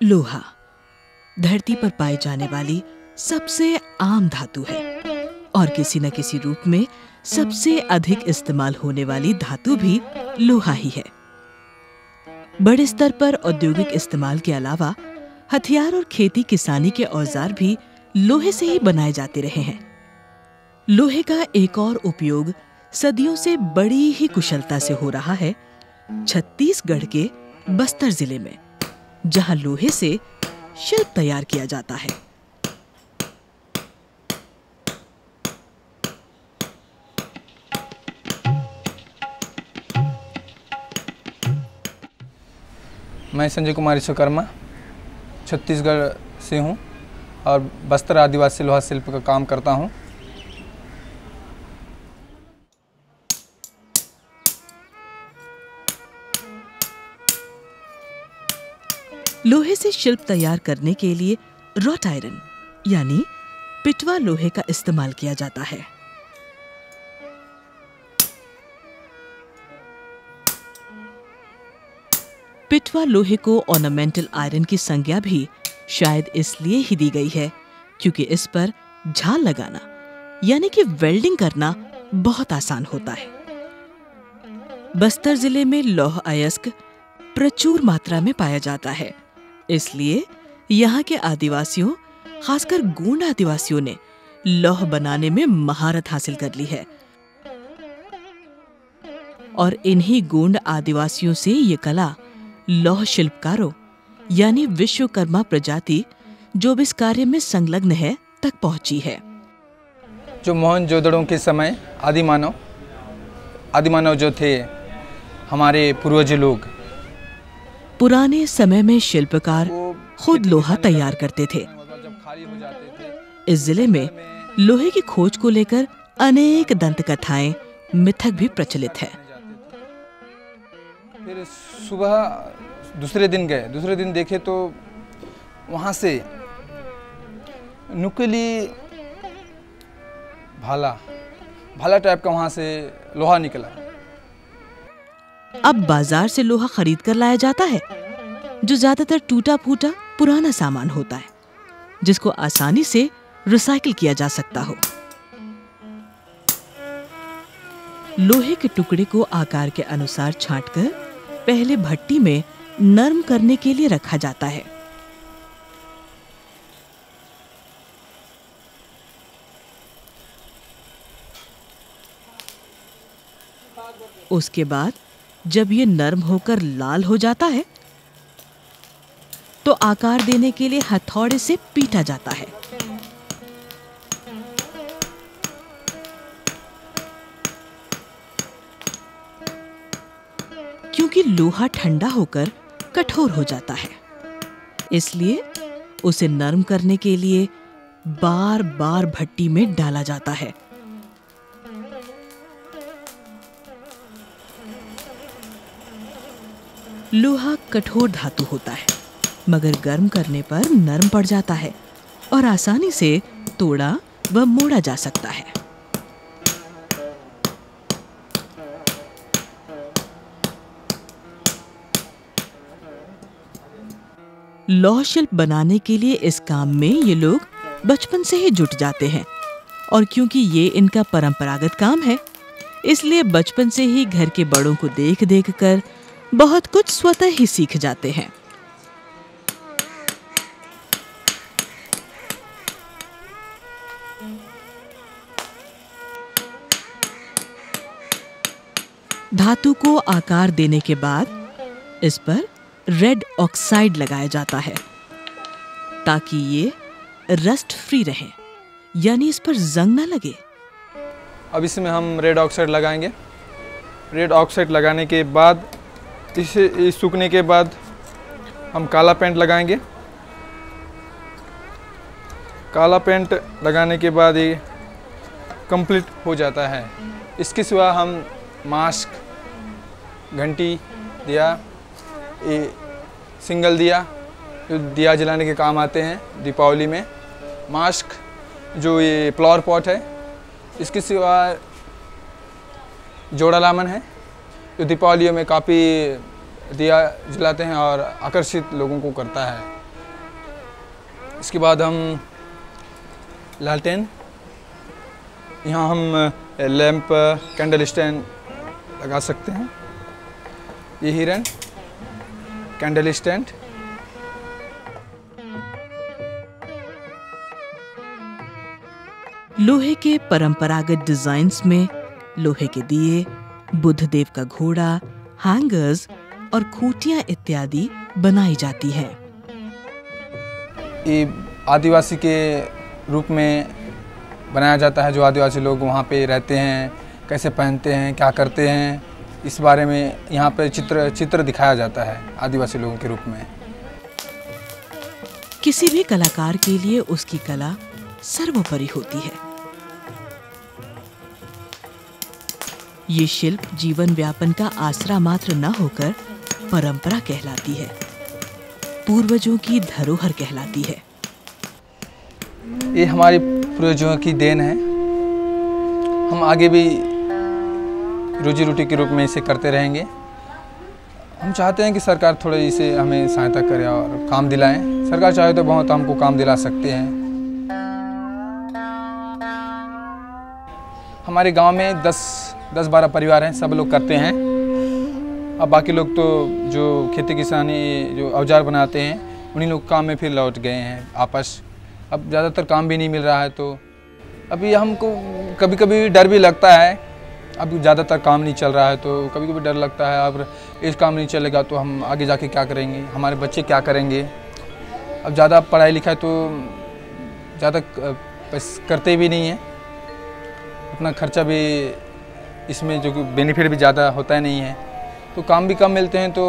लोहा धरती पर पाई जाने वाली सबसे आम धातु है और किसी न किसी रूप में सबसे अधिक इस्तेमाल होने वाली धातु भी लोहा ही है। बड़े स्तर पर औद्योगिक इस्तेमाल के अलावा हथियार और खेती किसानी के औजार भी लोहे से ही बनाए जाते रहे हैं। लोहे का एक और उपयोग सदियों से बड़ी ही कुशलता से हो रहा है छत्तीसगढ़ के बस्तर जिले में, जहां लोहे से शिल्प तैयार किया जाता है। मैं संजय कुमार विश्वकर्मा छत्तीसगढ़ से हूँ और बस्तर आदिवासी लोहा शिल्प का काम करता हूँ। लोहे से शिल्प तैयार करने के लिए रॉट आयरन यानी पिटवा लोहे का इस्तेमाल किया जाता है। पिटवा लोहे को ऑर्नामेंटल आयरन की संज्ञा भी शायद इसलिए ही दी गई है क्योंकि इस पर झाल लगाना यानी कि वेल्डिंग करना बहुत आसान होता है। बस्तर जिले में लौह अयस्क प्रचुर मात्रा में पाया जाता है, इसलिए यहाँ के आदिवासियों, खासकर गोंड आदिवासियों ने लौह बनाने में महारत हासिल कर ली है और इन्हीं गोंड आदिवासियों से ये कला लौह शिल्पकारों यानी विश्वकर्मा प्रजाति जो भी इस कार्य में संलग्न है तक पहुंची है। जो मोहनजोदड़ो के समय आदि मानव जो थे हमारे पूर्वज लोग, पुराने समय में शिल्पकार खुद लोहा तैयार करते थे। इस जिले में लोहे की खोज को लेकर अनेक दंत कथाएं, मिथक भी प्रचलित है। फिर सुबह दूसरे दिन देखे तो वहाँ से नुकीली भाला टाइप का वहाँ से लोहा निकला। अब बाजार से लोहा खरीद कर लाया जाता है जो ज्यादातर टूटा फूटा पुराना सामान होता है जिसको आसानी से रिसाइकिल किया जा सकता हो। लोहे के टुकड़े को आकार के अनुसार छांटकर पहले भट्टी में नरम करने के लिए रखा जाता है। उसके बाद जब ये नरम होकर लाल हो जाता है तो आकार देने के लिए हथौड़े से पीटा जाता है। क्योंकि लोहा ठंडा होकर कठोर हो जाता है, इसलिए उसे नरम करने के लिए बार बार भट्टी में डाला जाता है। लोहा कठोर धातु होता है मगर गर्म करने पर नरम पड़ जाता है और आसानी से तोड़ा व मोड़ा जा सकता है। लौह शिल्प बनाने के लिए इस काम में ये लोग बचपन से ही जुट जाते हैं और क्योंकि ये इनका परंपरागत काम है इसलिए बचपन से ही घर के बड़ों को देख देख कर बहुत कुछ स्वतः ही सीख जाते हैं। धातु को आकार देने के बाद इस पर रेड ऑक्साइड लगाया जाता है ताकि ये रस्ट फ्री रहे यानी इस पर जंग ना लगे। अब इसमें हम रेड ऑक्साइड लगाएंगे। रेड ऑक्साइड लगाने के बाद इसे सूखने के बाद हम काला पेंट लगाएंगे। काला पेंट लगाने के बाद ये कंप्लीट हो जाता है। इसके सिवा हम मास्क, घंटी, दिया, ये सिंगल दिया जो दिया जलाने के काम आते हैं दीपावली में, मास्क, जो ये फ्लावर पॉट है, इसके सिवा जोड़ा लामन है जो दीपावलियों में काफ़ी दिया जलाते हैं और आकर्षित लोगों को करता है। इसके बाद हम लालटेन, यहाँ हम लैंप कैंडल स्टैंड लगा सकते हैं। ये हिरन कैंडल स्टैंड। लोहे के परंपरागत डिजाइन्स में लोहे के दिए, बुद्ध देव का घोड़ा, हैंगर्स और खूंटियां इत्यादि बनाई जाती हैं। ये आदिवासी के रूप में बनाया जाता है। जो आदिवासी लोग वहाँ पे रहते हैं, कैसे पहनते हैं, क्या करते हैं, इस बारे में यहाँ पे चित्र दिखाया जाता है आदिवासी लोगों के रूप में। किसी भी कलाकार के लिए उसकी कला सर्वोपरि होती है। ये शिल्प जीवन व्यापन का आसरा मात्र न होकर परंपरा कहलाती है, पूर्वजों की धरोहर कहलाती है। ये हमारे पूर्वजों की देन है। हम आगे भी रोजी रोटी के रूप में इसे करते रहेंगे। हम चाहते हैं कि सरकार थोड़ा इसे हमें सहायता करे और काम दिलाएं। सरकार चाहे तो बहुत हमको काम दिला सकते हैं। हमारे गांव में 10-12 परिवार हैं, सब लोग करते हैं। अब बाकी लोग तो जो खेती किसानी जो औजार बनाते हैं उन्हीं लोग काम में फिर लौट गए हैं आपस। अब ज़्यादातर काम भी नहीं मिल रहा है, तो अभी हमको कभी कभी डर भी लगता है। अब ज़्यादातर काम नहीं चल रहा है तो कभी कभी डर लगता है, अब इस काम नहीं चलेगा तो हम आगे जाके क्या करेंगे, हमारे बच्चे क्या करेंगे। अब ज़्यादा पढ़ाई लिखाई तो ज़्यादा करते भी नहीं हैं, अपना खर्चा भी इसमें जो बेनिफिट भी ज़्यादा होता नहीं है, तो काम भी कम मिलते हैं। तो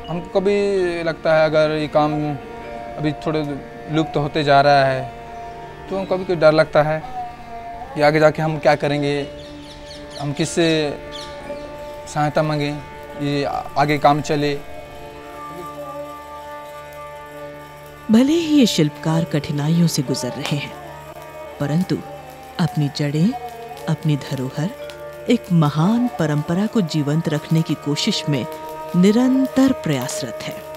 हमको कभी लगता है अगर ये काम अभी थोड़े लुप्त होते जा रहा है तो कभी कभी डर लगता है कि आगे जाके हम क्या करेंगे, हम किससे सहायता मांगें, ये आगे काम चले। भले ही ये शिल्पकार कठिनाइयों से गुजर रहे हैं, परंतु अपनी जड़ें, अपनी धरोहर, एक महान परंपरा को जीवंत रखने की कोशिश में निरंतर प्रयासरत है।